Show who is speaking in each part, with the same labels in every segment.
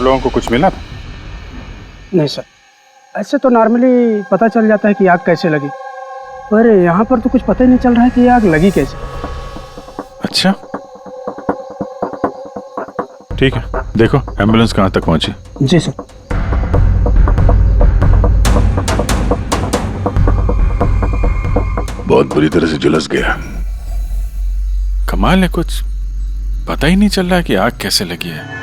Speaker 1: आप लोगों को कुछ मिला था?
Speaker 2: नहीं सर, ऐसे तो नॉर्मली पता चल जाता है कि आग कैसे लगी, पर यहाँ पर तो कुछ पता ही नहीं चल रहा है कि आग लगी कैसे।
Speaker 1: अच्छा ठीक है, देखो एम्बुलेंस कहाँ तक पहुंची।
Speaker 2: जी सर।
Speaker 3: बहुत बुरी तरह से झुलस गया।
Speaker 1: कमाल है, कुछ पता ही नहीं चल रहा है कि आग कैसे लगी है।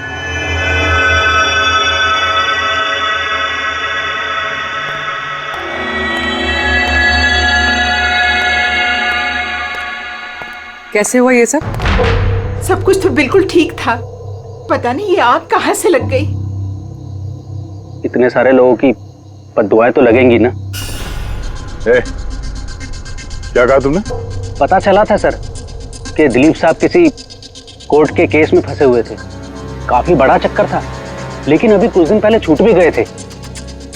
Speaker 4: कैसे हुआ ये सब?
Speaker 5: सब कुछ तो बिल्कुल ठीक था, पता नहीं ये आग कहाँ से लग गई।
Speaker 6: इतने सारे लोगों की बद्दुआएं तो लगेंगी ना।
Speaker 3: क्या कहा तुमने?
Speaker 6: पता चला था सर कि दिलीप साहब किसी कोर्ट के केस में फंसे हुए थे। काफी बड़ा चक्कर था, लेकिन अभी कुछ दिन पहले छूट भी गए थे।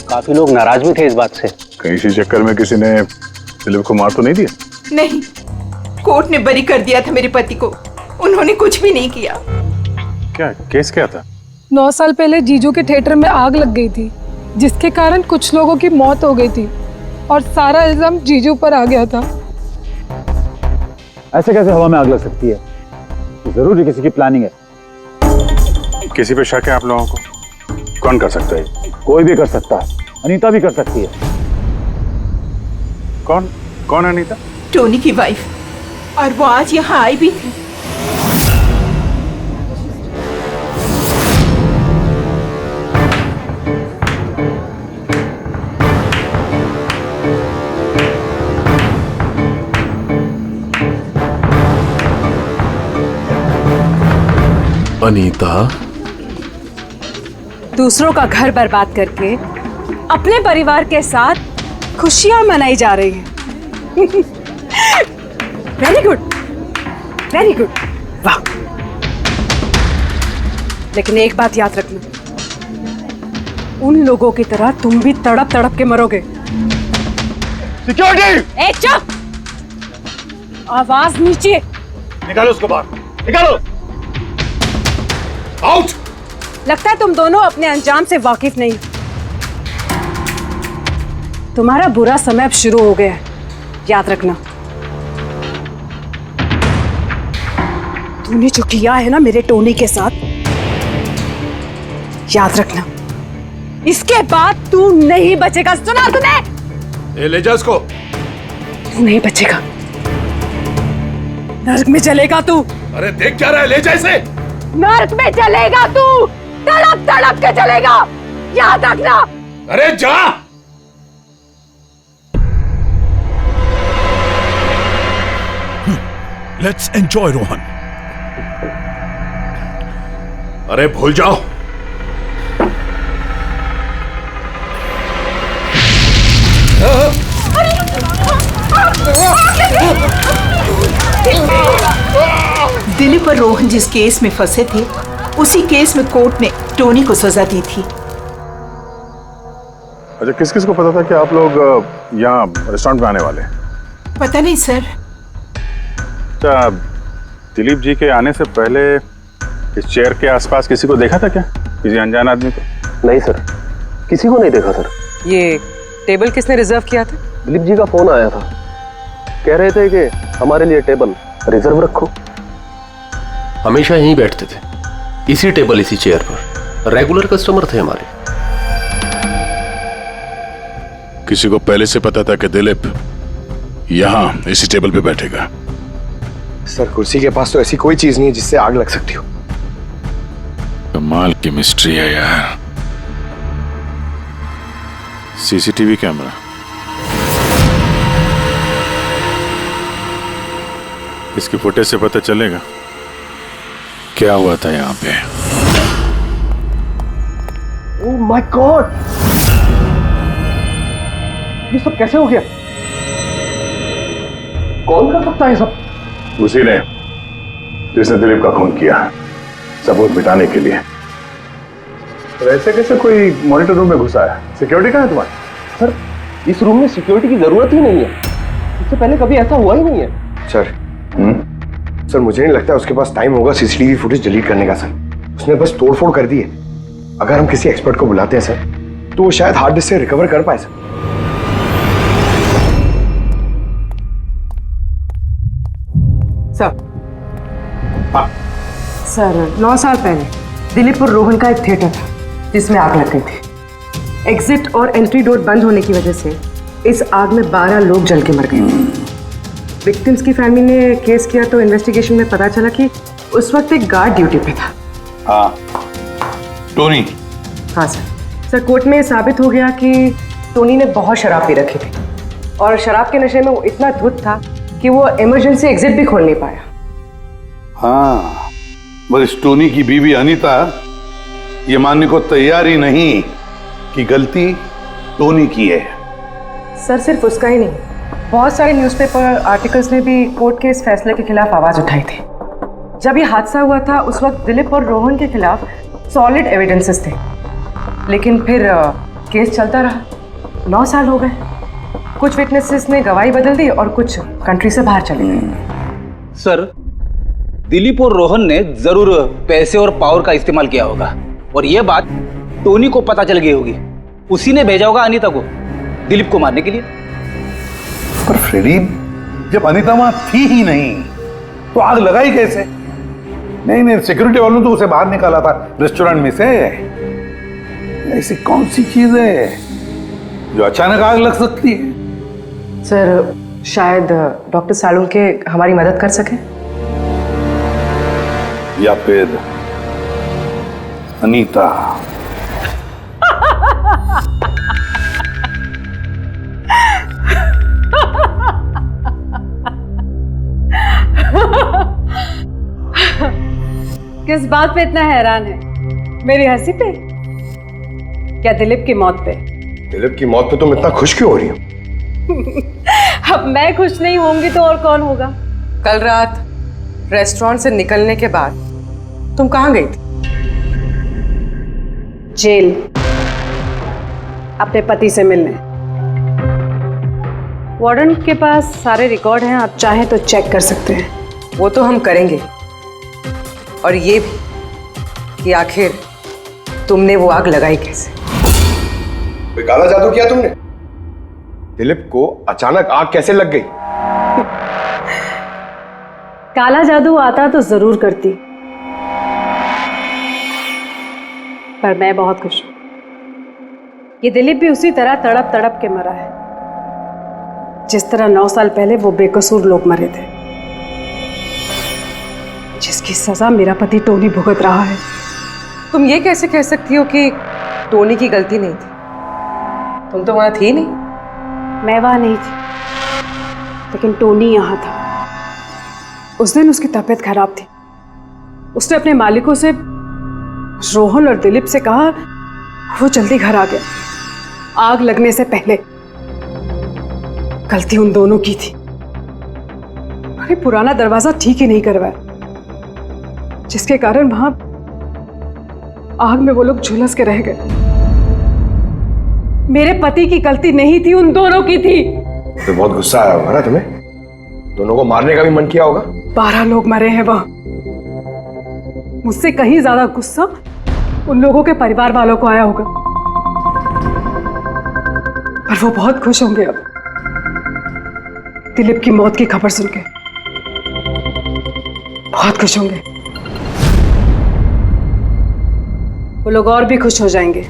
Speaker 6: काफी लोग नाराज भी थे इस बात से।
Speaker 3: कहीं इसी चक्कर में किसी ने दिलीप को मार तो नहीं दिया?
Speaker 5: नहीं, कोर्ट ने बरी कर दिया था मेरे पति को, उन्होंने कुछ भी नहीं किया।
Speaker 1: क्या केस क्या था?
Speaker 7: 9 साल पहले जीजू के थिएटर में आग लग गई थी, जिसके कारण कुछ लोगों की मौत हो गई थी और सारा इल्जाम जीजू पर आ गया था।
Speaker 8: ऐसे कैसे हवा में आग लग सकती है? जरूर किसी की प्लानिंग है।
Speaker 1: किसी पे शक है आप लोगों को? कौन कर सकता है?
Speaker 8: कोई भी कर सकता है, अनीता भी कर सकती है।
Speaker 1: कौन कौन अनीता?
Speaker 5: टोनी की वाइफ, और वो आज यहाँ आई भी थी।
Speaker 3: अनीता,
Speaker 4: दूसरों का घर बर्बाद करके अपने परिवार के साथ खुशियां मनाई जा रही है। वेरी गुड, वेरी गुड, वाह। लेकिन एक बात याद रखना, उन लोगों की तरह तुम भी तड़प तड़प के मरोगे।
Speaker 8: सिक्योरिटी!
Speaker 4: ए चुप! आवाज नीचे।
Speaker 8: निकालो उसको बाहर, निकालो! आउट!
Speaker 4: लगता है तुम दोनों अपने अंजाम से वाकिफ नहीं। तुम्हारा बुरा समय अब शुरू हो गया है, याद रखना। तूने जो किया है ना मेरे टोनी के साथ, याद रखना, इसके बाद तू नहीं बचेगा। सुना तूने?
Speaker 3: ले जा उसको।
Speaker 4: तू नहीं बचेगा, नर्क में चलेगा तू।
Speaker 3: अरे देख क्या रहा है, ले जा इसे।
Speaker 4: नर्क में चलेगा तू, तड़प तड़प के चलेगा, याद रखना।
Speaker 3: अरे जा।
Speaker 9: Let's enjoy Rohan.
Speaker 3: अरे भूल जाओ।
Speaker 5: दिलीप और रोहन जिस केस में फंसे थे, उसी केस में कोर्ट ने टोनी को सजा दी थी।
Speaker 3: अच्छा, किस किस को पता था कि आप लोग यहाँ रेस्टोरेंट में आने वाले हैं?
Speaker 5: पता नहीं सर।
Speaker 1: अच्छा, दिलीप जी के आने से पहले इस चेयर के आसपास किसी को देखा था क्या? किसी अनजान आदमी को?
Speaker 6: नहीं सर, किसी को नहीं देखा सर।
Speaker 4: ये टेबल किसने रिजर्व किया था?
Speaker 6: दिलीप जी का फोन आया था, कह रहे थे कि हमारे लिए टेबल रिजर्व रखो।
Speaker 10: हमेशा यहीं बैठते थे, इसी टेबल इसी चेयर पर, रेगुलर कस्टमर थे हमारे।
Speaker 3: किसी को पहले से पता था कि दिलीप यहाँ इसी टेबल पे बैठेगा?
Speaker 11: सर, कुर्सी के पास तो ऐसी कोई चीज नहीं है जिससे आग लग सकती हो।
Speaker 1: कमाल की मिस्ट्री है यार। सीसीटीवी कैमरा, इसकी फुटेज से पता चलेगा क्या हुआ था यहाँ पे।
Speaker 6: ओह माय गॉड, ये सब कैसे हो गया? कौन कर सकता है सब?
Speaker 3: उसी ने जिसने दिलीप का खून किया, सबूत मिटाने के लिए। तो ऐसे कैसे कोई मॉनिटर रूम में घुसा है? सिक्योरिटी कहाँ है तुम्हारी?
Speaker 6: सर, इस रूम में सिक्योरिटी की जरूरत ही नहीं है, इससे पहले कभी ऐसा हुआ ही नहीं है।
Speaker 11: सर, सर मुझे नहीं लगता उसके पास टाइम होगा सीसीटीवी फुटेज डिलीट करने का। सर, उसने बस तोड़फोड़ कर दी है। अगर हम किसी एक्सपर्ट को बुलाते हैं सर तो वो शायद हार्ड डिस्क से रिकवर कर पाए सर।
Speaker 9: सर 9 साल पहले दिलीप और रोहन का एक थिएटर था जिसमें आग लग गई थी। एग्जिट और एंट्री डोर बंद होने की वजह से इस आग में 12 लोग जल के मर गए थे। विक्टिम्स की फैमिली ने केस किया तो इन्वेस्टिगेशन में पता चला कि उस वक्त एक गार्ड ड्यूटी पे था।
Speaker 3: हाँ, टोनी।
Speaker 9: हाँ सर कोर्ट में साबित हो गया कि टोनी ने बहुत शराब पी रखी थी और शराब के नशे में वो इतना धुत था कि वो इमरजेंसी एग्जिट भी खोल नहीं पाया।
Speaker 3: हाँ, बस टोनी की बीवी अनीता ये मानने को तैयार ही नहीं कि गलती टोनी की है।
Speaker 9: सर सिर्फ उसका ही नहीं, बहुत सारे न्यूज़पेपर आर्टिकल्स ने भी कोर्ट के इस फैसले के खिलाफ आवाज उठाई थी। जब ये हादसा हुआ था उस वक्त दिलीप और रोहन के खिलाफ सॉलिड एविडेंसेस थे, लेकिन फिर केस चलता रहा। 9 साल हो गए। कुछ विटनेसेस ने गवाही बदल दी और कुछ कंट्री से बाहर चले गए।
Speaker 6: सर, दिलीप और रोहन ने जरूर पैसे और पावर का इस्तेमाल किया होगा और ये बात टोनी को पता चल गई होगी। उसी ने भेजा होगा अनीता को दिलीप को मारने के लिए।
Speaker 3: पर फ्रेडी, जब अनीता वहां थी ही नहीं तो आग लगाई कैसे? नहीं, सिक्योरिटी वालों ने तो उसे बाहर निकाला था रेस्टोरेंट में से। ऐसी कौन सी चीज है जो अचानक आग लग सकती है?
Speaker 9: सर शायद डॉक्टर सालुंके हमारी मदद कर सके,
Speaker 3: या फिर अनीता।
Speaker 4: किस बात पे इतना हैरान है? मेरी हंसी पे? क्या दिलीप की मौत पे?
Speaker 11: दिलीप की मौत पे तुम इतना खुश क्यों हो रही हो?
Speaker 4: अब मैं खुश नहीं होंगी तो और कौन होगा?
Speaker 9: कल रात रेस्टोरेंट से निकलने के बाद तुम कहाँ गई थी?
Speaker 4: जेल, अपने पति से मिलने। वार्डन के पास सारे रिकॉर्ड हैं, आप चाहें तो चेक कर सकते हैं।
Speaker 9: वो तो हम करेंगे, और ये भी कि आखिर तुमने वो आग लगाई कैसे?
Speaker 11: कोई काला जादू किया तुमने? दिलीप को अचानक आग कैसे लग गई?
Speaker 4: काला जादू आता तो जरूर करती, पर मैं बहुत खुश हूं। ये दिलीप भी उसी तरह तड़प तड़प के मरा है जिस तरह 9 साल पहले वो बेकसूर लोग मरे थे, जिसकी सजा मेरा पति टोनी भुगत रहा है।
Speaker 9: तुम ये कैसे कह सकती हो कि टोनी की गलती नहीं थी? तुम तो वहां थी नहीं।
Speaker 4: मैं वहां नहीं थी, लेकिन टोनी यहाँ था। उस दिन उसकी तबीयत खराब थी। उसने अपने मालिकों से, रोहन और दिलीप से कहा, वो जल्दी घर आ गया आग लगने से पहले। गलती उन दोनों की थी। अरे पुराना दरवाजा ठीक ही नहीं करवाया, जिसके कारण वहां आग में वो लोग झुलस के रह गए। मेरे पति की गलती नहीं थी, उन दोनों की थी।
Speaker 11: तो बहुत गुस्सा आया होगा ना तुम्हें? दोनों को मारने का भी मन किया होगा।
Speaker 4: 12 लोग मरे हैं वहां। मुझसे कहीं ज्यादा गुस्सा उन लोगों के परिवार वालों को आया होगा, पर वो बहुत खुश होंगे अब दिलीप की मौत की खबर सुनके। बहुत खुश होंगे। वो लोग और भी खुश हो जाएंगे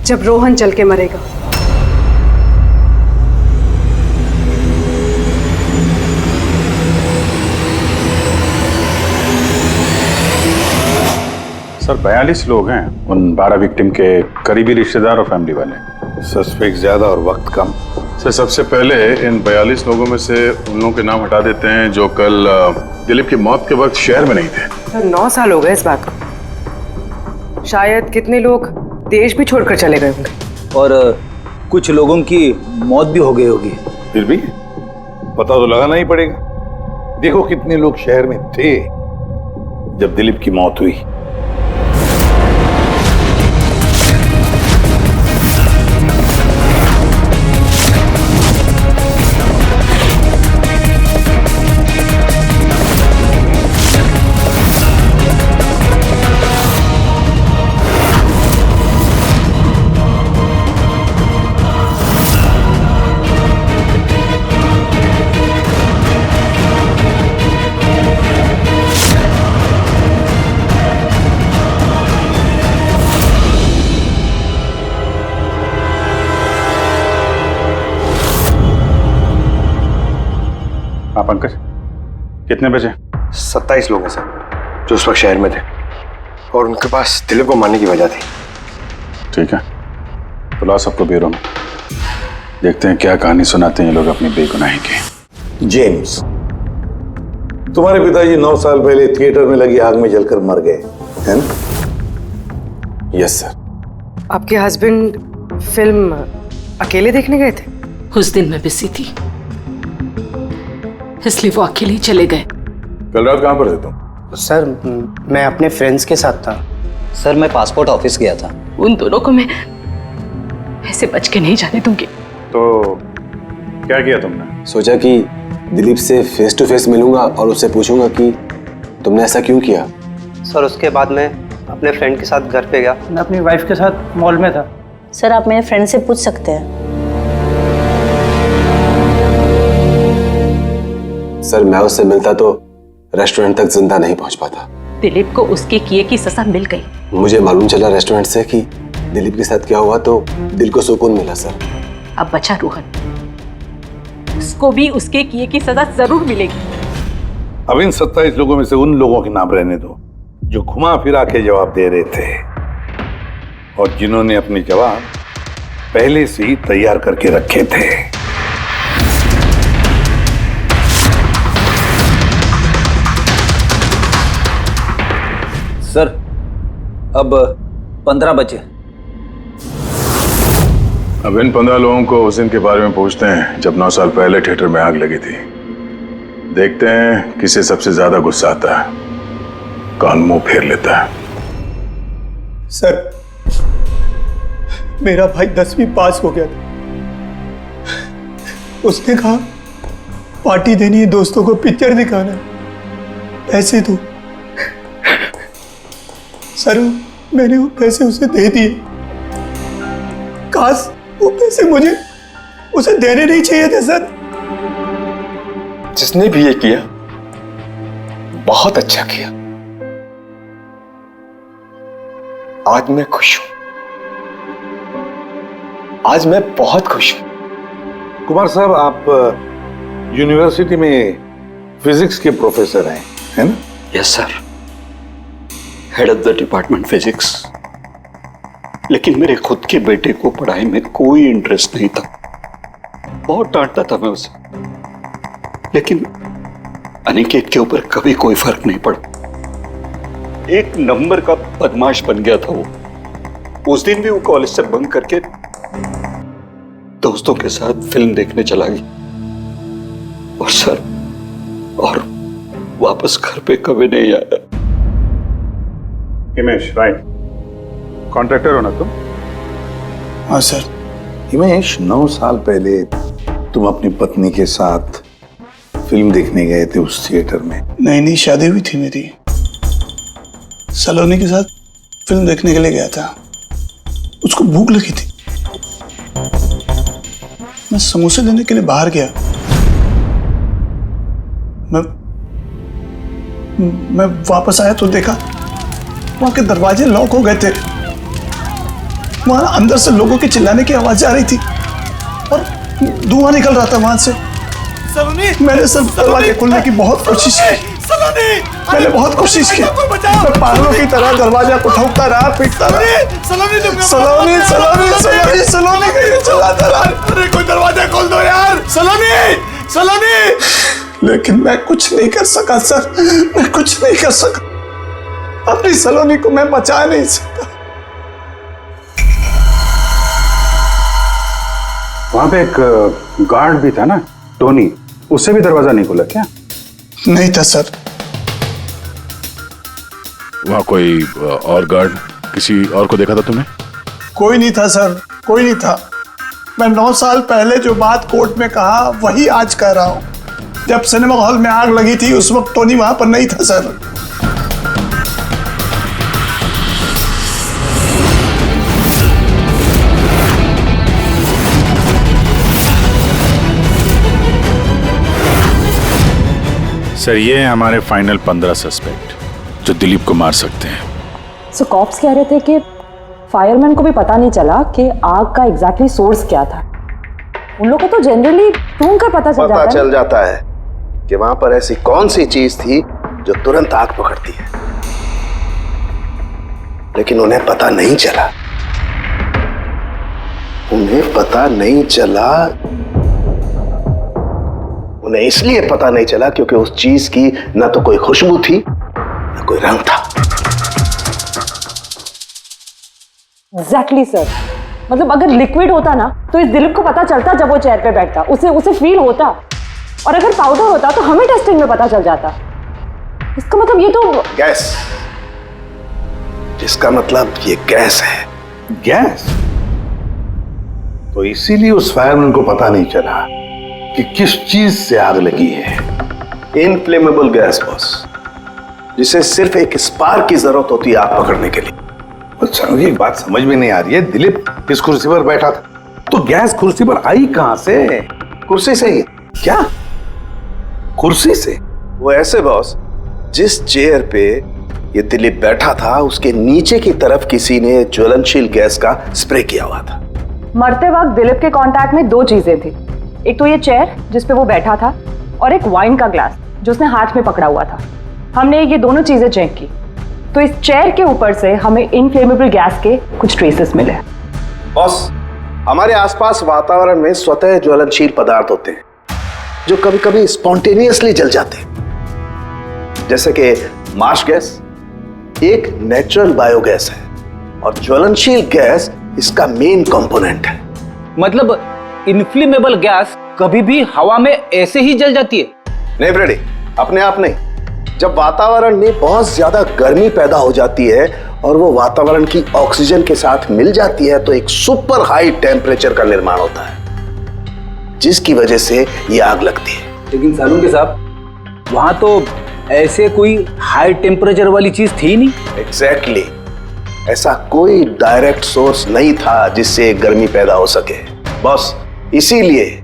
Speaker 4: जब रोहन चल के मरेगा।
Speaker 1: सर 42 लोग हैं, उन 12 विक्टिम के करीबी रिश्तेदार और फैमिली वाले।
Speaker 3: सस्पेक्ट ज्यादा और वक्त कम।
Speaker 1: सर सबसे पहले इन 42 लोगों में से उन लोगों के नाम हटा देते हैं जो कल दिलीप की मौत के वक्त शहर में नहीं थे।
Speaker 9: सर 9 साल हो गए इस बात को। शायद कितने लोग देश भी छोड़कर चले गए होंगे,
Speaker 6: और कुछ लोगों की मौत भी हो गई होगी।
Speaker 3: फिर भी पता तो लगाना ही पड़ेगा। देखो कितने लोग शहर में थे जब दिलीप की मौत हुई।
Speaker 1: हाँ पंकज, कितने बजे?
Speaker 11: 27 लोग हैं सर जो उस वक्त शहर में थे और उनके पास दिलीप को मारने की वजह थी।
Speaker 1: ठीक है, बुलाओ सबको ब्यूरो में, देखते हैं क्या कहानी सुनाते हैं ये लोग अपनी बेगुनाही की।
Speaker 3: जेम्स, तुम्हारे पिताजी 9 साल पहले थिएटर में लगी आग में जलकर मर गए, है ना?
Speaker 1: Yes sir.
Speaker 9: आपके हस्बैंड फिल्म अकेले देखने गए थे?
Speaker 5: उस दिन मैं बिजी थी, इसलिए वो अकेले ही चले गए।
Speaker 3: कल रात कहाँ पर थे तुम?
Speaker 2: सर मैं अपने फ्रेंड्स के साथ था।
Speaker 6: सर मैं पासपोर्ट ऑफिस गया था।
Speaker 5: उन दोनों को मैं ऐसे बच के नहीं जाने दूंगी।
Speaker 1: तो क्या किया तुमने?
Speaker 11: सोचा कि दिलीप से फेस टू फेस मिलूंगा और उससे पूछूंगा कि तुमने ऐसा क्यों किया।
Speaker 6: सर उसके बाद मैं अपने फ्रेंड के साथ घर पे गया।
Speaker 2: मैं अपनी वाइफ के साथ मॉल में था।
Speaker 12: सर आप मेरे फ्रेंड से पूछ सकते हैं।
Speaker 11: सर मैं उससे मिलता तो रेस्टोरेंट तक जिंदा नहीं पहुंच पाता।
Speaker 5: दिलीप को उसके किए की सजा मिल गई।
Speaker 11: मुझे मालूम चला रेस्टोरेंट से कि दिलीप के साथ क्या हुआ तो दिल को सुकून मिला सर।
Speaker 5: अब बचा रोहन, उसको भी उसके किए की सजा जरूर मिलेगी।
Speaker 3: अब इन 27 लोगों में से उन लोगों के नाम रहने दो जो घुमा फिरा के जवाब दे रहे थे और जिन्होंने अपने जवाब पहले से ही तैयार करके रखे थे।
Speaker 6: सर अब 15 बजे।
Speaker 1: अब इन 15 लोगों को उस दिन के बारे में पूछते हैं जब 9 साल पहले थिएटर में आग लगी थी। देखते हैं किसे सबसे ज्यादा गुस्सा आता है, कौन मुंह फेर लेता है।
Speaker 2: सर मेरा भाई 10वीं पास हो गया था। उसने कहा पार्टी देनी है, दोस्तों को पिक्चर दिखाना है, पैसे दो। सर मैंने वो पैसे उसे दे दिए। काश वो पैसे मुझे उसे देने नहीं चाहिए थे सर।
Speaker 11: जिसने भी ये किया बहुत अच्छा किया। आज मैं खुश हूं, आज मैं बहुत खुश हूं।
Speaker 3: कुमार साहब आप यूनिवर्सिटी में फिजिक्स के प्रोफेसर हैं, है ना?
Speaker 13: Yes sir, head of the department physics. लेकिन मेरे खुद के बेटे को पढ़ाई में कोई इंटरेस्ट नहीं था। बहुत डांटता था मैं उसे, लेकिन अनिकेत के ऊपर कभी कोई फर्क नहीं पड़ा। एक नंबर का बदमाश बन गया था वो। उस दिन भी वो कॉलेज से बंक करके दोस्तों के साथ फिल्म देखने चला गया और सर और वापस घर पे कभी नहीं आया।
Speaker 1: हिमेश, राइट, कॉन्ट्रैक्टर हो ना तुम?
Speaker 2: हाँ सर।
Speaker 3: हिमेश, 9 साल पहले तुम अपनी पत्नी के साथ फिल्म देखने गए थे उस थिएटर में।
Speaker 2: नई शादी हुई थी मेरी, सलोनी के साथ फिल्म देखने के लिए गया था। उसको भूख लगी थी, मैं समोसे लेने के लिए बाहर गया। मैं वापस आया तो देखा वहां के दरवाजे लॉक हो गए थे। वहां अंदर से लोगों की चिल्लाने की आवाज आ रही थी और धुआं निकल रहा था वहां से। मैंने सब दरवाजे खोलने की बहुत कोशिश की। मैंने बहुत कोशिश की। मैं पागलों की तरह दरवाजा को ठोकता रहा, पीटता रहा। सलोनी सलोनी सलोनी सलोनी कहीं चिल्लाता रहा। अरे कोई दरवाजा खोल दो यार, सलोनी सलोनी। लेकिन मैं कुछ नहीं कर सका सर, मैं कुछ नहीं कर सका। अपनी सलोनी को मैं बचा नहीं सका।
Speaker 1: वहां पे एक गार्ड भी था ना, टोनी, उससे भी दरवाजा नहीं खुला क्या?
Speaker 2: नहीं था सर।
Speaker 1: वहां कोई और गार्ड, किसी और को देखा था तुमने?
Speaker 2: कोई नहीं था सर, कोई नहीं था। मैं 9 साल पहले जो बात कोर्ट में कहा वही आज कह रहा हूं। जब सिनेमा हॉल में आग लगी थी उस वक्त टोनी वहां पर नहीं था सर।
Speaker 1: सर ये है हमारे फाइनल 15 सस्पेक्ट जो दिलीप को मार सकते हैं।
Speaker 12: सो कॉप्स कह रहे थे कि फायरमैन को भी पता नहीं चला कि आग का एग्जैक्टली सोर्स क्या था। उन लोगों को तो जनरली ढूंढ कर पता चल जाता है।
Speaker 14: कि वहां पर ऐसी कौन सी चीज थी जो तुरंत आग पकड़ती है, लेकिन उन्हें पता नहीं चला। उन्हें पता नहीं चला। उन्हें इसलिए पता नहीं चला क्योंकि उस चीज की ना तो कोई खुशबू थी ना कोई रंग था।
Speaker 12: एग्जैक्टली सर, मतलब अगर लिक्विड होता ना तो इस दिलीप को पता चलता जब वो चेयर पे बैठता, उसे फील होता। और अगर पाउडर होता तो हमें टेस्टिंग में पता चल जाता। इसका मतलब ये तो
Speaker 14: गैस, जिसका मतलब ये गैस है।
Speaker 3: गैस? तो इसीलिए उस फायरमैन को पता नहीं चला कि किस चीज से आग लगी है।
Speaker 14: इनफ्लेमेबल गैस बॉस, जिसे सिर्फ एक स्पार्क की जरूरत होती है आग पकड़ने के लिए।
Speaker 3: अच्छा, मुझे एक बात समझ में नहीं आ रही है। दिलीप इस कुर्सी पर बैठा था, तो गैस कुर्सी पर आई कहां से?
Speaker 14: कुर्सी से ही।
Speaker 3: क्या? कुर्सी से?
Speaker 14: वो ऐसे बॉस, जिस चेयर पे ये दिलीप बैठा था उसके नीचे की तरफ किसी ने ज्वलनशील गैस का स्प्रे किया हुआ था।
Speaker 12: मरते वक्त दिलीप के कांटेक्ट में दो चीजें थी, एक तो ये चेयर जिस पे वो बैठा था और एक वाइन का ग्लास जो उसने हाथ में पकड़ा हुआ था। हमने ये दोनों चीजें चेक की तो इस चेयर के ऊपर से हमें इनफ्लेमेबल गैस के कुछ ट्रेसेस मिले।
Speaker 14: बॉस, हमारे आसपास वातावरण में स्वतः ज्वलनशील पदार्थ होते हैं जो कभी कभी स्पॉन्टेनियसली जल जाते हैं, जैसे कि मार्श गैस एक नेचुरल बायोगैस है और ज्वलनशील गैस इसका मेन कंपोनेंट है।
Speaker 6: मतलब इनफ्लेमेबल गैस कभी भी हवा में ऐसे ही जल जाती है?
Speaker 14: नहीं फ्रेडी, अपने आप नहीं। जब वातावरण में बहुत ज्यादा गर्मी पैदा हो जाती है और वो वातावरण की ऑक्सीजन के साथ मिल जाती है तो एक सुपर हाई टेम्परेचर का निर्माण होता है, जिसकी वजह से ये आग लगती है।
Speaker 6: लेकिन सालुंके साहब, वहां तो ऐसे कोई हाई टेम्परेचर वाली चीज थी नहीं।
Speaker 14: एग्जैक्टली, ऐसा कोई डायरेक्ट सोर्स नहीं था जिससे गर्मी पैदा हो सके बॉस। इसीलिए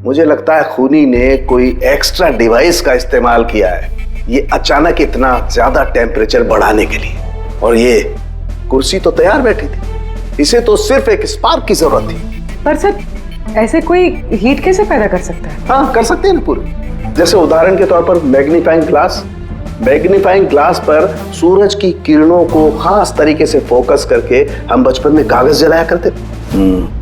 Speaker 14: मुझे लगता है खूनी ने कोई एक्स्ट्रा डिवाइस का इस्तेमाल किया है ये अचानक इतना ज्यादा टेम्परेचर बढ़ाने के लिए। और ये कुर्सी तो तैयार बैठी थी, इसे तो सिर्फ एक स्पार्क की जरूरत थी।
Speaker 9: पर सर, ऐसे कोई हीट कैसे पैदा कर सकता है?
Speaker 14: हाँ, कर सकते हैं ना पूरे। जैसे उदाहरण के तौर पर मैग्नीफाइंग ग्लास। मैग्नीफाइंग ग्लास पर सूरज की किरणों को खास तरीके से फोकस करके हम बचपन में कागज जलाया करते थे।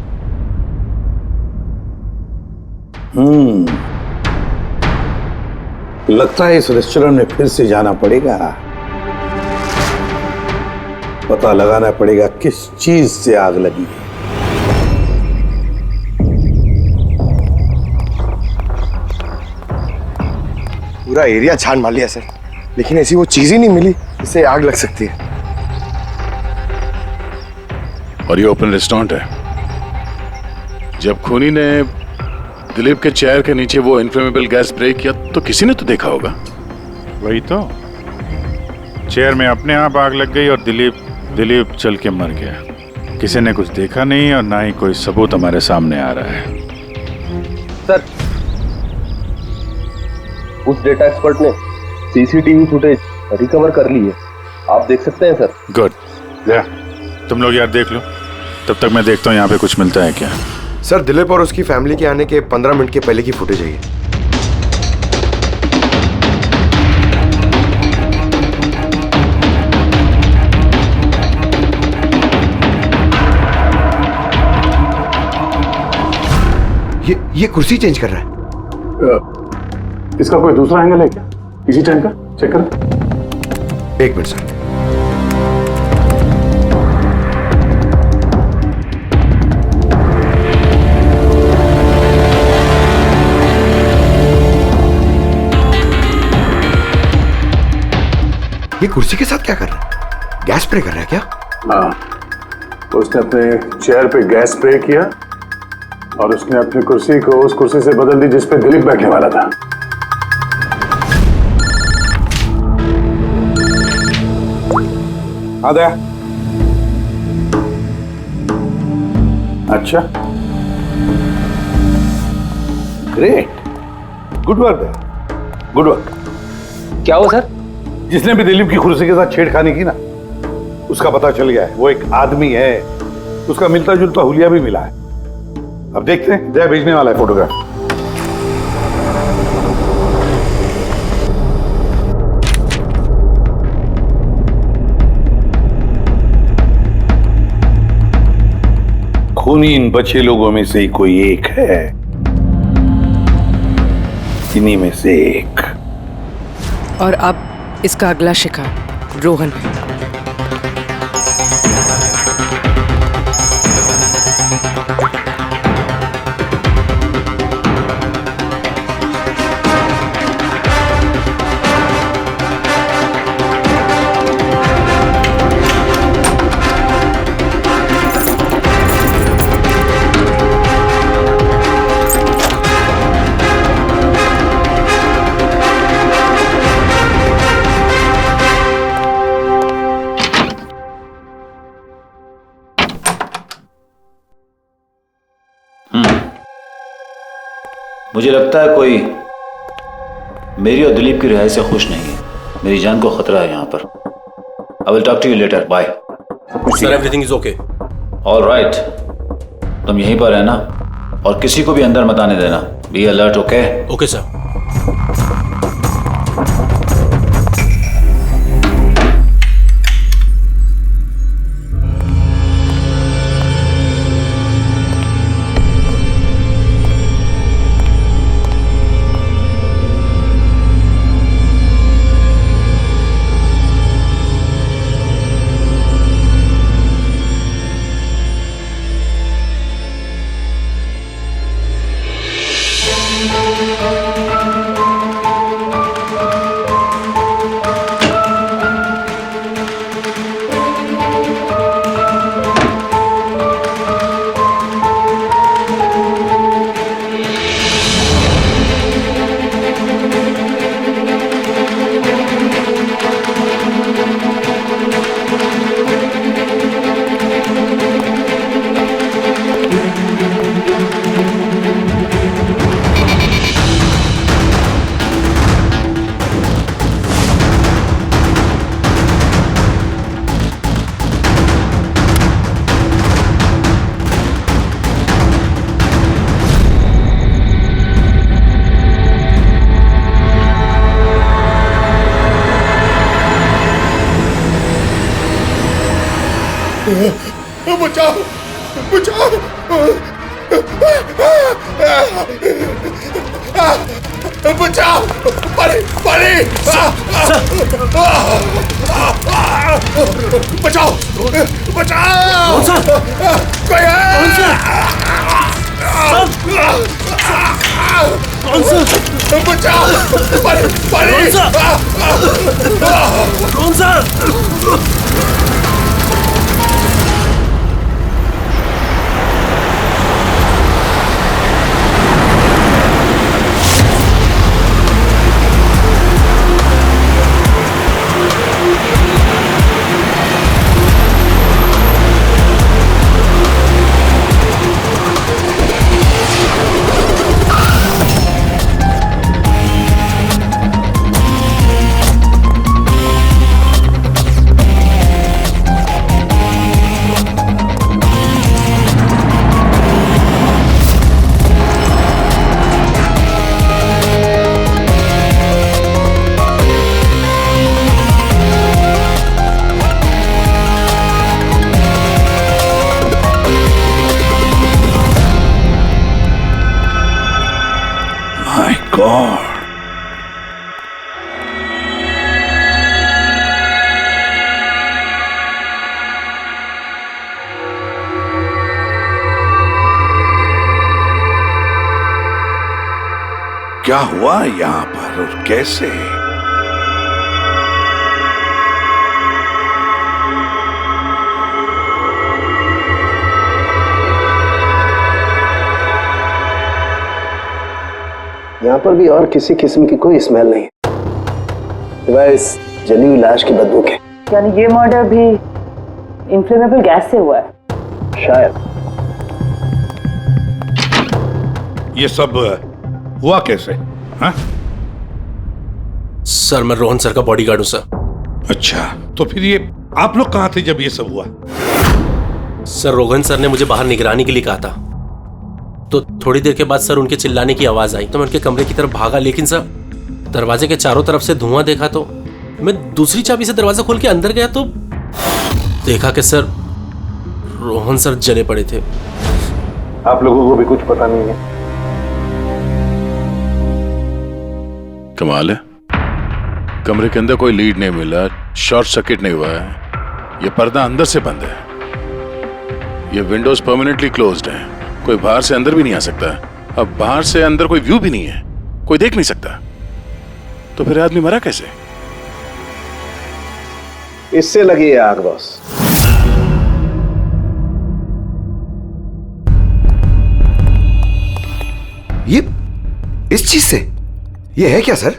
Speaker 3: लगता है इस रेस्टोरेंट में फिर से जाना पड़ेगा। पता लगाना पड़ेगा किस चीज से आग लगी है।
Speaker 11: पूरा एरिया छान मार लिया सर, लेकिन ऐसी वो चीज ही नहीं मिली जिससे आग लग सकती है।
Speaker 1: और ये ओपन रेस्टोरेंट है। जब खूनी ने दिलीप के चेयर के नीचे वो इनफ्लेमेबल गैस स्प्रे किया तो किसी ने तो देखा होगा।
Speaker 15: वही तो, चेयर में अपने आप आग लग गई और दिलीप चल के मर गया। किसी ने कुछ देखा नहीं और ना ही कोई सबूत हमारे सामने आ रहा है।
Speaker 10: सर, उस डेटा एक्सपर्ट ने सीसीटीवी फुटेज रिकवर कर ली है, आप देख सकते हैं सर।
Speaker 15: गुड, तुम लोग यार देख लो, तब तक मैं देखता हूँ यहाँ पे कुछ मिलता है क्या।
Speaker 11: सर, दिलीप और उसकी फैमिली के आने के 15 मिनट के पहले की फुटेज है ये। ये कुर्सी चेंज कर रहा है।
Speaker 1: इसका कोई दूसरा एंगल है क्या इसी टाइम का? चेक कर।
Speaker 11: एक मिनट सर। ये कुर्सी के साथ क्या कर रहा है? गैस स्प्रे कर रहा है क्या?
Speaker 1: हाँ, उसने अपने चेयर पे गैस स्प्रे किया और उसने अपनी कुर्सी को उस कुर्सी से बदल दी जिस पे दिलीप बैठने वाला था।
Speaker 3: आ गया। अच्छा, ग्रेट, गुड वर्क है, गुड वर्क।
Speaker 6: क्या हुआ सर?
Speaker 3: जिसने भी दिलीप की कुर्सी के साथ छेड़खानी की ना, उसका पता चल गया है। वो एक आदमी है, उसका मिलता जुलता हुलिया भी मिला है। अब देखते हैं, जय भेजने वाला है फोटोग्राफ। खूनी इन बचे लोगों में से ही कोई एक है, इन्हीं में से एक।
Speaker 9: और अब इसका अगला शिकार रोहन है।
Speaker 16: मुझे लगता है कोई मेरी और दिलीप की रिहाई से खुश नहीं है। मेरी जान को खतरा है यहाँ पर। I will talk to you later, bye.
Speaker 10: Sir everything is okay.
Speaker 16: All right, तुम यहीं पर रहना और किसी को भी अंदर मत आने देना। Be alert, okay?
Speaker 10: Okay sir.
Speaker 11: बचाओ बचाओ, बचाओ, पानी पानी, बचाओ बचाओ, कोई है? बचाओ, पानी पानी, कौन सा?
Speaker 3: क्या हुआ यहाँ पर और कैसे?
Speaker 14: यहाँ पर भी और किसी किस्म की कोई स्मेल नहीं, सिवाय इस जली हुई लाश की बदबू के।
Speaker 12: यानी ये मर्डर भी इन्फ्लेमेबल गैस से हुआ है?
Speaker 14: शायद।
Speaker 3: ये सब हुआ कैसे? हाँ?
Speaker 10: सर मैं रोहन सर का बॉडीगार्ड हूं सर।
Speaker 3: अच्छा, तो फिर ये आप लोग कहाँ थे जब ये सब हुआ?
Speaker 10: सर रोहन सर ने मुझे बाहर निगरानी के लिए कहा था, तो थोड़ी देर के बाद सर उनके चिल्लाने की आवाज आई तो मैं उनके कमरे की तरफ भागा, लेकिन सर दरवाजे के चारों तरफ से धुआं देखा तो मैं दूसरी चाबी से दरवाजा खोल के अंदर गया तो देखा कि सर रोहन सर जले पड़े थे।
Speaker 3: आप लोगों को भी कुछ पता नहीं है।
Speaker 1: कमाल है, कमरे के अंदर कोई लीड नहीं मिला, शॉर्ट सर्किट नहीं हुआ है, ये पर्दा अंदर से बंद है, ये विंडोज परमानेंटली क्लोज्ड है, कोई बाहर से अंदर भी नहीं आ सकता। अब बाहर से अंदर कोई व्यू भी नहीं है, कोई देख नहीं सकता, तो फिर आदमी मरा कैसे?
Speaker 14: इससे लगी है आग बॉस।
Speaker 11: ये इस चीज से ये है क्या सर?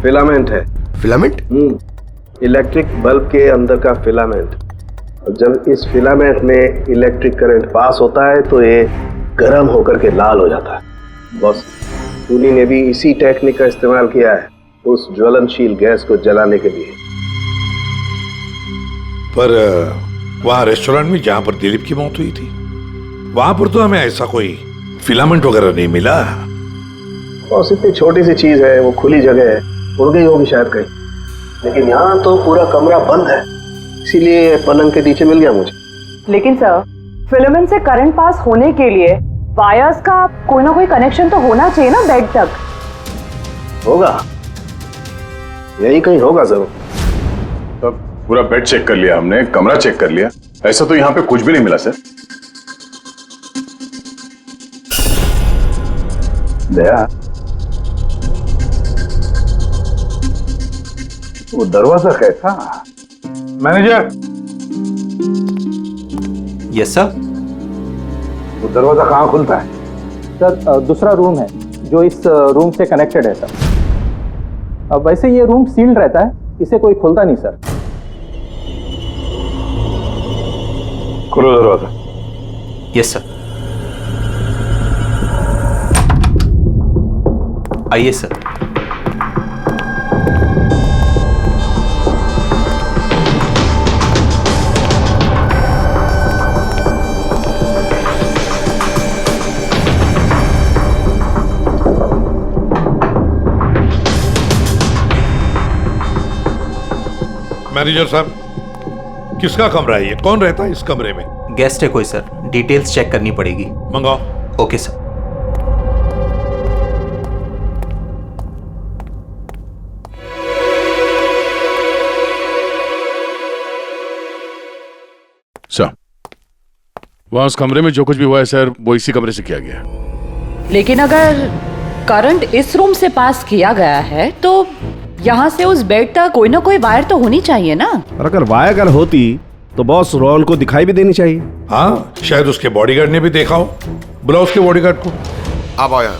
Speaker 14: फिलामेंट है।
Speaker 11: फिलामेंट?
Speaker 14: इलेक्ट्रिक बल्ब के अंदर का फिलामेंट। और जब इस फिलामेंट में इलेक्ट्रिक करंट पास होता है तो ये गर्म होकर के लाल हो जाता है। बॉस, खूनी ने भी इसी टेक्निक का इस्तेमाल किया है उस ज्वलनशील गैस को जलाने के लिए।
Speaker 3: पर वहां रेस्टोरेंट में जहां पर दिलीप की मौत हुई थी, वहां पर तो हमें ऐसा कोई फिलामेंट वगैरह नहीं मिला।
Speaker 14: बॉस, इतनी छोटी सी चीज है, वो खुली जगह है, उड़ गई होगी शायद कहीं, लेकिन यहाँ तो पूरा कमरा बंद है, इसीलिए पलंग के नीचे मिल गया मुझे।
Speaker 12: लेकिन सर, फिलामेंट से करंट पास होने के लिए वायर्स का कोई ना कोई कनेक्शन तो होना चाहिए ना बेड तक।
Speaker 14: होगा, यही कहीं होगा जरूर।
Speaker 1: तो पूरा बेड चेक कर लिया हमने, कमरा चेक कर लिया, ऐसा तो यहाँ पे कुछ भी नहीं मिला सर।
Speaker 3: दया, वो दरवाजा कैसा? मैनेजर।
Speaker 6: Yes sir.
Speaker 3: वो दरवाजा कहाँ खुलता है?
Speaker 6: सर दूसरा रूम है जो इस रूम से कनेक्टेड है सर। अब वैसे ये रूम सील्ड रहता है, इसे कोई खोलता नहीं सर।
Speaker 3: खोलो दरवाजा।
Speaker 6: Yes sir. आइए सर।
Speaker 3: मैनेजर साहब, किसका कमरा है ये? कौन रहता है इस कमरे में?
Speaker 6: गेस्ट है कोई सर, डिटेल्स चेक करनी पड़ेगी।
Speaker 3: मंगाओ।
Speaker 6: Okay sir.
Speaker 1: सर, वहां उस कमरे में जो कुछ भी हुआ है सर, वो इसी कमरे से किया गया।
Speaker 17: लेकिन अगर करंट इस रूम से पास किया गया है तो यहाँ से उस बेड तक कोई ना कोई वायर तो होनी चाहिए ना।
Speaker 11: और अगर वायर अगर होती तो बॉस रोहन को दिखाई भी देनी चाहिए।
Speaker 3: हाँ, शायद उसके बॉडीगार्ड ने भी देखा हो। बुलाओ उसके बॉडीगार्ड को।
Speaker 11: आप आओ यहाँ।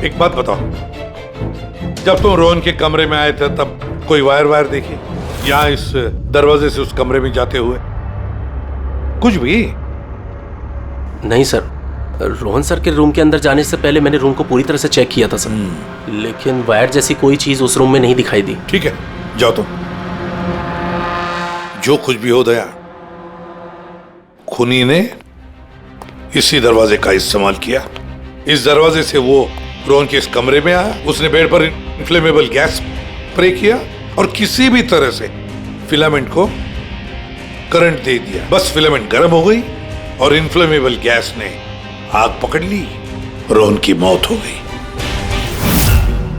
Speaker 3: एक बात बताओ, जब तुम रोहन के कमरे में आए थे तब कोई वायर देखी यहाँ इस दरवाजे से उस कमरे में जाते हुए? कुछ भी
Speaker 10: नहीं सर, रोहन सर के रूम के अंदर जाने से पहले मैंने रूम को पूरी तरह से चेक किया था सर, लेकिन वायर जैसी कोई चीज उस रूम में नहीं दिखाई दी।
Speaker 3: ठीक है, जाओ तुम। जो कुछ भी हो दया, खूनी ने इसी दरवाजे का इस्तेमाल किया। इस दरवाजे से वो रोहन के इस कमरे में आया, उसने बेड पर इन्फ्लेमेबल गैस स्प्रे किया और किसी भी तरह से फिलामेंट को करंट दे दिया। बस फिलामेंट गर्म हो गई और इन्फ्लेमेबल गैस ने आग पकड़ ली, रोहन की मौत हो गई।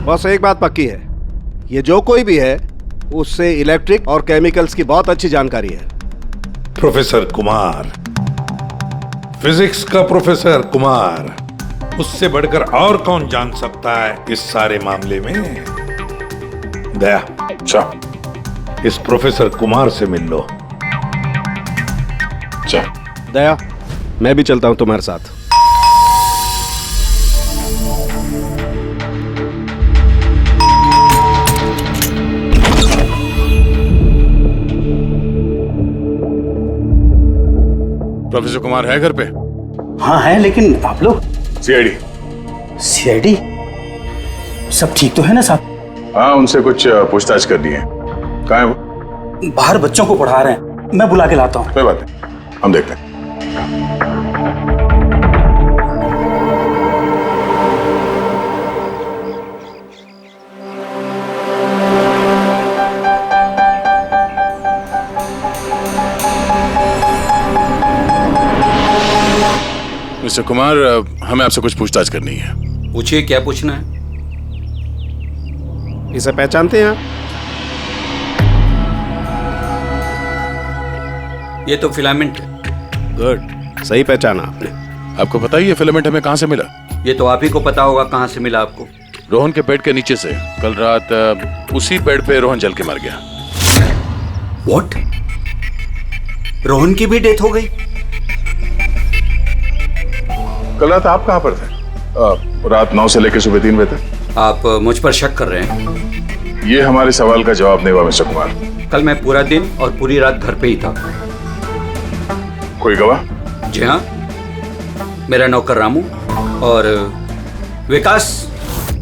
Speaker 11: बस एक बात पक्की है, ये जो कोई भी है उससे इलेक्ट्रिक और केमिकल्स की बहुत अच्छी जानकारी है।
Speaker 3: प्रोफेसर कुमार, फिजिक्स का प्रोफेसर कुमार, उससे बढ़कर और कौन जान सकता है इस सारे मामले में? दया,
Speaker 1: अच्छा,
Speaker 3: इस प्रोफेसर कुमार से मिल लो।
Speaker 11: दया, मैं भी चलता हूं तुम्हारे साथ।
Speaker 1: प्रोफेसर कुमार है घर पे?
Speaker 6: हाँ है, लेकिन आप लोग?
Speaker 1: सीआईडी
Speaker 6: सब ठीक तो है ना साहब?
Speaker 1: हाँ, उनसे कुछ पूछताछ करनी है। कहाँ है वो?
Speaker 6: बाहर बच्चों को पढ़ा रहे हैं, मैं बुला के लाता हूँ।
Speaker 1: कोई बात नहीं, हम देखते हैं। मिस्टर कुमार, हमें आपसे कुछ पूछताछ करनी है।
Speaker 13: पूछिए, क्या पूछना है?
Speaker 11: इसे पहचानते हैं आप?
Speaker 13: ये तो फिलामेंट है।
Speaker 11: गुड, सही पहचाना आपने।
Speaker 1: आपको पता ही ये फिलामेंट हमें कहाँ से मिला?
Speaker 13: ये तो आप ही को पता होगा कहाँ से मिला आपको।
Speaker 1: रोहन के बेड के नीचे से। कल रात उसी बेड पे रोहन जल के मर गया।
Speaker 13: व्हाट? रोहन की भी डेथ हो गई?
Speaker 1: कल रात आप कहाँ पर थे? रात 9 से लेकर सुबह 3 बजे तक।
Speaker 13: आप मुझ पर शक कर रहे हैं?
Speaker 1: ये हमारे सवाल का जवाब नहीं हुआ मिस्टर कुमार।
Speaker 13: कल मैं पूरा दिन और पूरी रात घर पे ही था।
Speaker 1: कोई गवाह?
Speaker 13: जी हाँ, मेरा नौकर रामू और Vikas.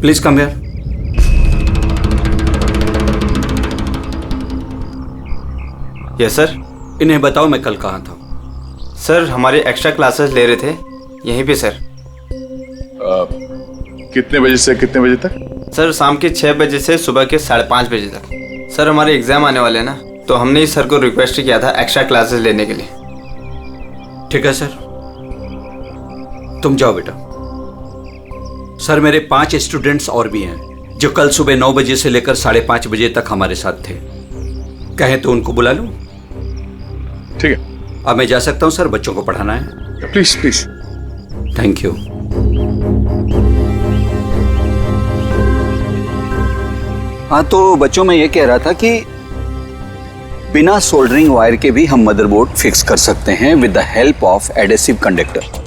Speaker 13: Please come here.
Speaker 18: Yes sir.
Speaker 13: इन्हें बताओ मैं कल कहाँ था।
Speaker 18: सर हमारे एक्स्ट्रा क्लासेस ले रहे थे यहीं पे सर।
Speaker 1: कितने बजे से कितने बजे तक?
Speaker 18: सर शाम के 6 बजे से सुबह के 5:30 बजे तक। सर हमारे एग्जाम आने वाले हैं ना, तो हमने इस सर को रिक्वेस्ट किया था एक्स्ट्रा क्लासेस लेने के लिए।
Speaker 13: ठीक है सर, तुम जाओ बेटा। सर मेरे 5 स्टूडेंट्स और भी हैं जो कल सुबह 9 बजे से लेकर 5:30 बजे तक हमारे साथ थे। कहें तो उनको बुला लूं?
Speaker 1: ठीक है।
Speaker 13: अब मैं जा सकता हूं सर, बच्चों को पढ़ाना है।
Speaker 1: Please please.
Speaker 13: Thank you. हाँ, तो बच्चों में ये कह रहा था कि बिना सोल्डरिंग वायर के भी हम मदरबोर्ड फिक्स कर सकते हैं with the help of adhesive conductor.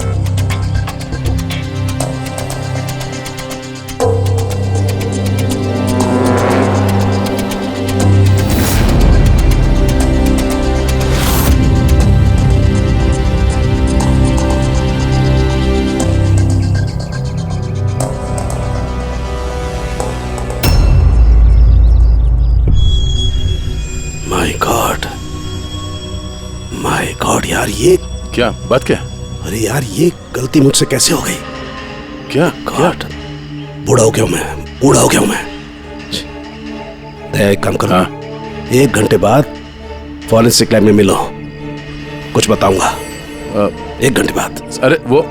Speaker 11: My God यार, ये
Speaker 1: क्या बात? क्या?
Speaker 11: अरे यार, ये गलती मुझसे कैसे हो गई?
Speaker 1: क्या?
Speaker 11: गॉड, बूढ़ा हो गया मैं, बूढ़ा हो गया मैं। दया, एक काम करो। 1 घंटे बाद फॉरेंसिक लैब में मिलो, कुछ बताऊंगा। 1 घंटे बाद।
Speaker 1: अरे वो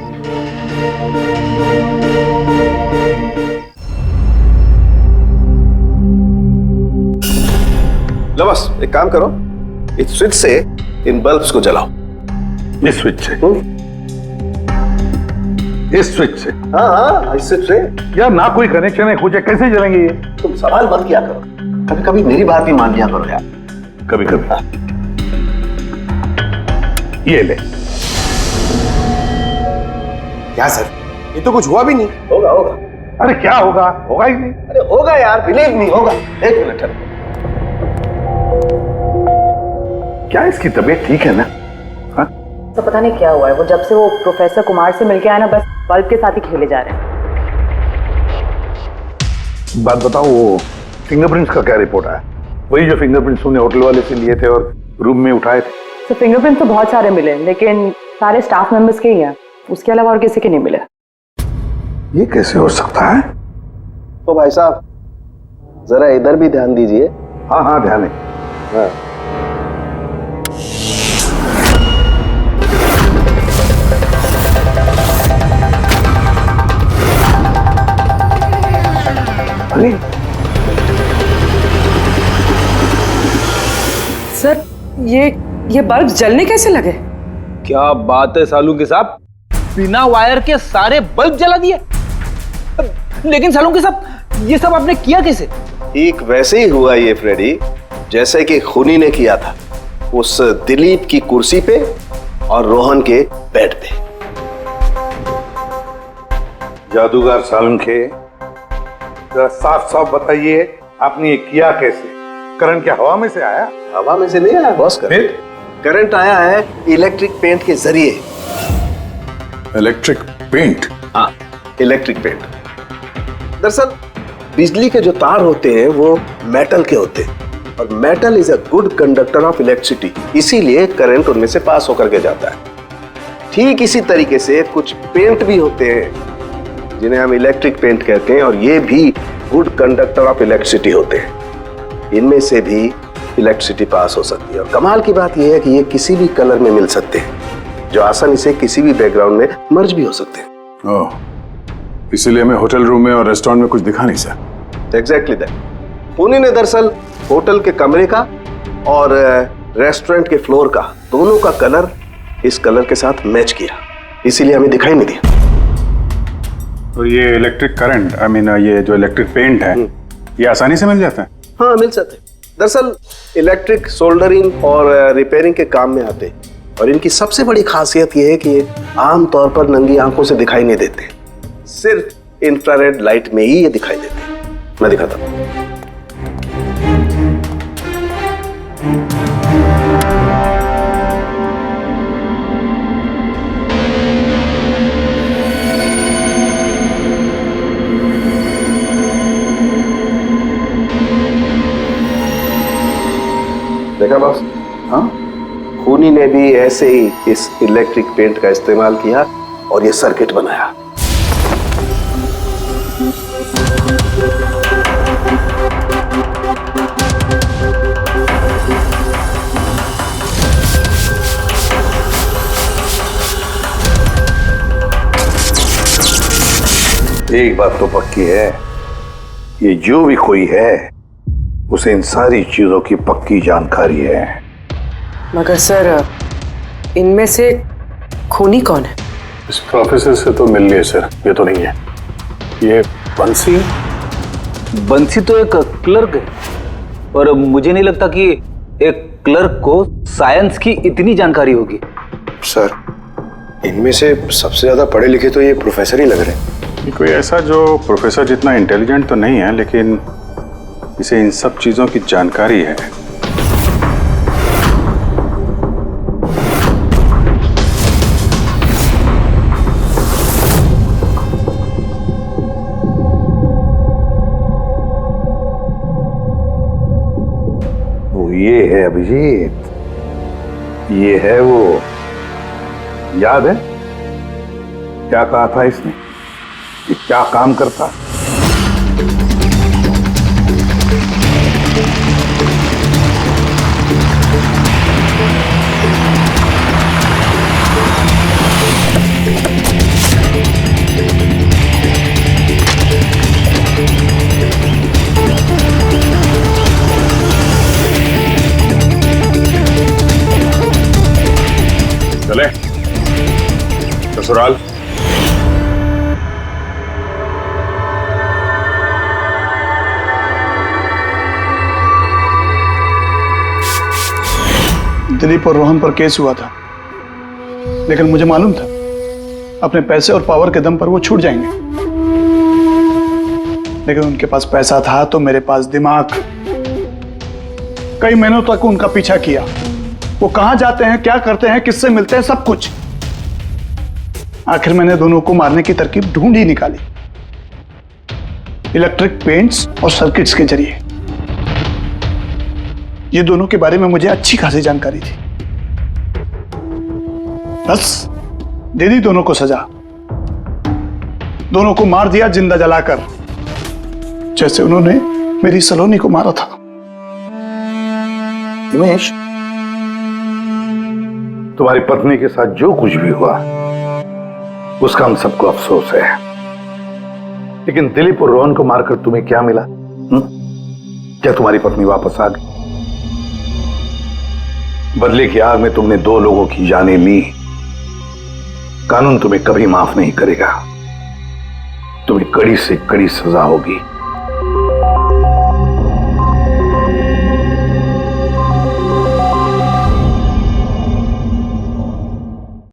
Speaker 14: लो बस, एक काम करो, इस स्विच से इन बल्ब्स को जलाओ।
Speaker 3: इस स्विच से? इस स्विच से?
Speaker 14: हाँ हाँ, इस स्विच से।
Speaker 3: यार ना कोई कनेक्शन है, कुछ है, कैसे जलेंगे ये?
Speaker 14: तुम सवाल मत किया करो, कभी कभी मेरी बात भी मान लिया करो यार।
Speaker 3: कभी कभी। ये ले।
Speaker 11: क्या सर, ये तो कुछ हुआ भी नहीं।
Speaker 14: होगा होगा।
Speaker 3: अरे क्या होगा? होगा ही नहीं।
Speaker 14: अरे होगा यार, बिलीव नहीं होगा। 1 मिनट है।
Speaker 3: क्या इसकी तबीयत ठीक है ना? हाँ?
Speaker 12: तो पता नहीं क्या हुआ है, वो जब से वो प्रोफेसर कुमार से मिलके आया ना, बस बल्ब के साथ ही खेले जा रहे हैं।
Speaker 3: बात बताओ, वो फिंगरप्रिंट्स का क्या रिपोर्ट आया? वही जो फिंगरप्रिंट्स तुमने होटल वाले से लिए थे और रूम में उठाए थे।
Speaker 12: तो फिंगरप्रिंट तो बहुत सारे मिले, लेकिन सारे स्टाफ मेंबर्स के ही हैं, उसके अलावा और किसी के नहीं मिले।
Speaker 3: ये कैसे हो सकता है?
Speaker 14: तो भाई साहब जरा इधर भी ध्यान दीजिए।
Speaker 3: हाँ हाँ, ध्यान है।
Speaker 14: हाँ।
Speaker 3: अरे
Speaker 9: सर, ये बल्ब जलने कैसे लगे?
Speaker 18: क्या बात है सालूके साहब, बिना वायर के सारे बल्ब जला दिए। लेकिन सालूके साहब, ये सब आपने किया कैसे?
Speaker 14: ठीक वैसे ही हुआ ये फ्रेडी, जैसे कि खूनी ने किया था उस दिलीप की कुर्सी पे और रोहन के बेड पे।
Speaker 3: जादूगर सालुंखे, जरा साफ साफ बताइए, आपने ये किया कैसे? करंट क्या हवा में से आया?
Speaker 14: हवा में से नहीं आया बॉस, करंट आया है इलेक्ट्रिक पेंट के जरिए।
Speaker 1: Electric paint?
Speaker 14: हाँ, इलेक्ट्रिक पेंट। दरअसल बिजली के जो तार होते हैं वो मेटल के होते हैं, और metal is a good conductor of electricity, इसीलिए करंट उनमें से पास होकर के जाता है। ठीक इसी तरीके से कुछ पेंट भी होते हैं जिन्हें हम इलेक्ट्रिक पेंट कहते हैं, और ये भी गुड कंडक्टर ऑफ इलेक्ट्रिसिटी होते हैं। इनमें से भी इलेक्ट्रिसिटी पास हो सकती है, और कमाल की बात यह है कि ये किसी भी कलर में मिल सकते हैं। जो आसानी से किसी भी बैकग्राउंड में मर्ज भी हो सकते हैं।
Speaker 1: ओह, इसीलिए हमें होटल रूम में और रेस्टोरेंट में कुछ दिखा नहीं सर।
Speaker 14: Exactly that. खूनी ने दरअसल होटल के कमरे का और रेस्टोरेंट के फ्लोर का दोनों का कलर इस कलर के साथ मैच किया, इसीलिए हमें दिखाई नहीं दिया।
Speaker 15: तो ये इलेक्ट्रिक करंट, आई मीन ये जो इलेक्ट्रिक पेंट है, ये आसानी से मिल जाता है?
Speaker 14: हाँ, मिल जाते हैं। दरअसल इलेक्ट्रिक सोल्डरिंग और रिपेयरिंग के काम में आते हैं, और इनकी सबसे बड़ी खासियत ये है कि ये आमतौर पर नंगी आंखों से दिखाई नहीं देते, सिर्फ इंफ्रारेड लाइट में ही ये दिखाई देते हैं। मैं दिखाता हूं। देखा बॉस? हाँ, खूनी ने भी ऐसे ही इस इलेक्ट्रिक पेंट का इस्तेमाल किया और ये सर्किट बनाया।
Speaker 3: एक बात तो पक्की है, ये जो भी कोई है उसे इन सारी चीजों की पक्की जानकारी है।
Speaker 9: मगर सर, इनमें से खूनी कौन है?
Speaker 1: इस प्रोफेसर से तो मिल लिए सर, ये तो नहीं है। ये बंसी?
Speaker 18: बंसी तो एक क्लर्क है, और मुझे नहीं लगता कि एक क्लर्क को साइंस की इतनी जानकारी होगी।
Speaker 8: सर, इनमें से सबसे ज्यादा पढ़े लिखे तो ये प्रोफेसर ही लग रहे हैं।
Speaker 15: कोई ऐसा जो प्रोफेसर जितना इंटेलिजेंट तो नहीं है, लेकिन इसे इन सब चीजों की जानकारी है।
Speaker 3: वो ये है अभिजीत, ये है वो। याद है क्या कहा था इसने, ये क्या काम करता?
Speaker 1: चले ससुराल।
Speaker 2: दिलीप और रोहन पर केस हुआ था, लेकिन मुझे मालूम था अपने पैसे और पावर के दम पर वो छूट जाएंगे। लेकिन उनके पास पैसा था तो मेरे पास दिमाग। कई महीनों तक उनका पीछा किया, वो कहां जाते हैं, क्या करते हैं, किससे मिलते हैं, सब कुछ। आखिर मैंने दोनों को मारने की तरकीब ढूंढ ही निकाली, इलेक्ट्रिक पेंट्स और सर्किट्स के जरिए। ये दोनों के बारे में मुझे अच्छी खासी जानकारी थी। बस दे दी दोनों को सजा, दोनों को मार दिया जिंदा जलाकर, जैसे उन्होंने मेरी सलोनी को मारा था।
Speaker 3: हिमेश, तुम्हारी पत्नी के साथ जो कुछ भी हुआ उसका हम सबको अफसोस है, लेकिन दिलीप और रोहन को मारकर तुम्हें क्या मिला? क्या तुम्हारी पत्नी वापस आ गई? बदले की आग में तुमने 2 लोगों की जानें ली। कानून तुम्हें कभी माफ नहीं करेगा, तुम्हें कड़ी से कड़ी सजा होगी।